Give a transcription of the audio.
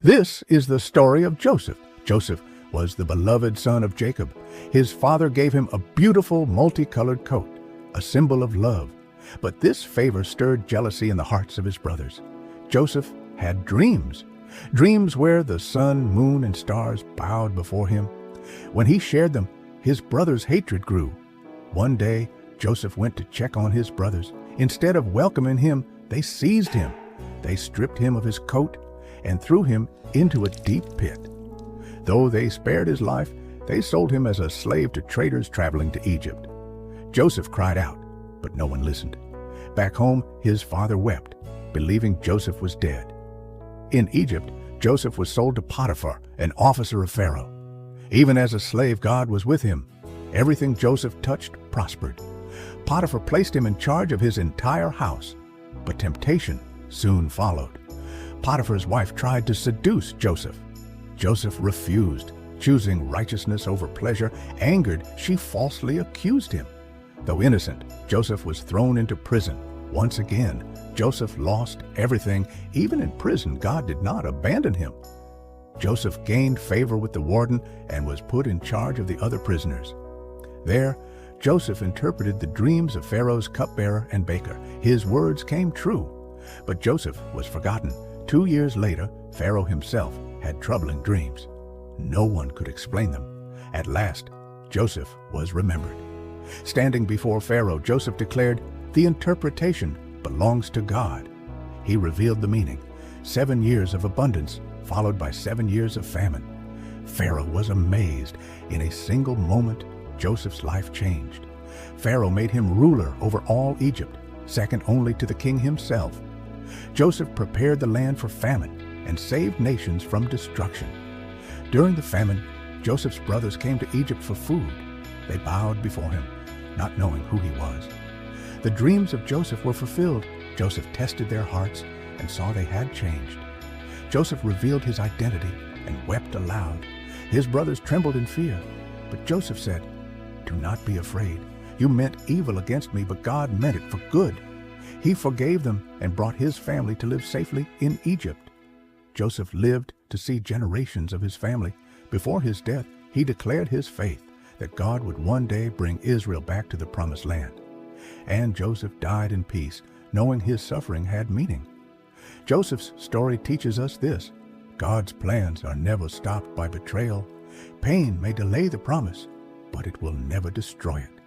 This is the story of Joseph. Joseph was the beloved son of Jacob. His father gave him a beautiful multicolored coat, a symbol of love. But this favor stirred jealousy in the hearts of his brothers. Joseph had dreams where the sun, moon, and stars bowed before him. When he shared them, his brothers' hatred grew. One day, Joseph went to check on his brothers. Instead of welcoming him, they seized him. They stripped him of his coat and threw him into a deep pit. Though they spared his life, they sold him as a slave to traders traveling to Egypt. Joseph cried out, but no one listened. Back home, his father wept, believing Joseph was dead. In Egypt, Joseph was sold to Potiphar, an officer of Pharaoh. Even as a slave, God was with him. Everything Joseph touched prospered. Potiphar placed him in charge of his entire house, but temptation soon followed. Potiphar's wife tried to seduce Joseph. Joseph refused, choosing righteousness over pleasure. Angered, she falsely accused him. Though innocent, Joseph was thrown into prison. Once again, Joseph lost everything. Even in prison, God did not abandon him. Joseph gained favor with the warden and was put in charge of the other prisoners. There, Joseph interpreted the dreams of Pharaoh's cupbearer and baker. His words came true. But Joseph was forgotten. 2 years later, Pharaoh himself had troubling dreams. No one could explain them. At last, Joseph was remembered. Standing before Pharaoh, Joseph declared, "The interpretation belongs to God." He revealed the meaning: 7 years of abundance, followed by 7 years of famine. Pharaoh was amazed. In a single moment, Joseph's life changed. Pharaoh made him ruler over all Egypt, second only to the king himself. Joseph prepared the land for famine and saved nations from destruction. During the famine, Joseph's brothers came to Egypt for food. They bowed before him, not knowing who he was. The dreams of Joseph were fulfilled. Joseph tested their hearts and saw they had changed. Joseph revealed his identity and wept aloud. His brothers trembled in fear, but Joseph said, "Do not be afraid. You meant evil against me, but God meant it for good." He forgave them and brought his family to live safely in Egypt. Joseph lived to see generations of his family. Before his death, he declared his faith that God would one day bring Israel back to the promised land. And Joseph died in peace, knowing his suffering had meaning. Joseph's story teaches us this: God's plans are never stopped by betrayal. Pain may delay the promise, but it will never destroy it.